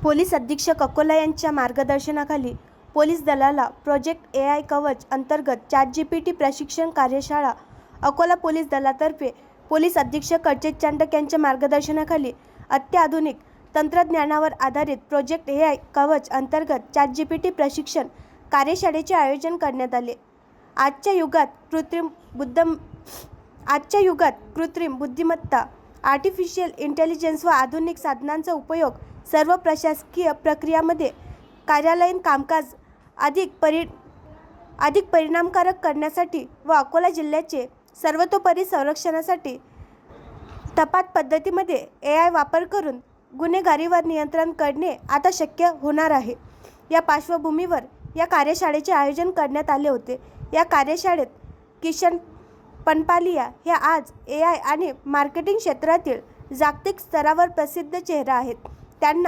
Police अधीक्षक अकोला यांच्या मार्गदर्शनाखाली पोलीस दलाला प्रोजेक्ट AI कवच अंतर्गत ChatGPT प्रशिक्षण कार्यशाळा अकोला पोलीस दलातर्फे पोलीस अधीक्षक अर्चित चांडक यांच्या मार्गदर्शनाखाली अत्याधुनिक तंत्रज्ञानावर आधारित प्रोजेक्ट AI कवच अंतर्गत ChatGPT प्रशिक्षण कार्यशाळेचे आयोजन करण्यात आले. आजच्या युगात कृत्रिम बुद्धिमत्ता, आर्टिफिशियल इंटेलिजन्स व आधुनिक साधनांचा उपयोग सर्व प्रशासकीय प्रक्रियांमध्ये कार्यालयीन कामकाज अधिक परिणामकारक करण्यासाठी व अकोला जिल्ह्याचे सर्वतोपरी संरक्षणासाठी तपास पद्धतीमध्ये AI वापर करून गुन्हेगारीवर नियंत्रण करणे आता शक्य होणार आहे. या पार्श्वभूमीवर या कार्यशाळेचे आयोजन करण्यात आले होते. या कार्यशाळेत किशन पनपालिया हे आज AI आणि मार्केटिंग क्षेत्रातील जागतिक स्तरावर प्रसिद्ध चेहरा आहेत. त्यांना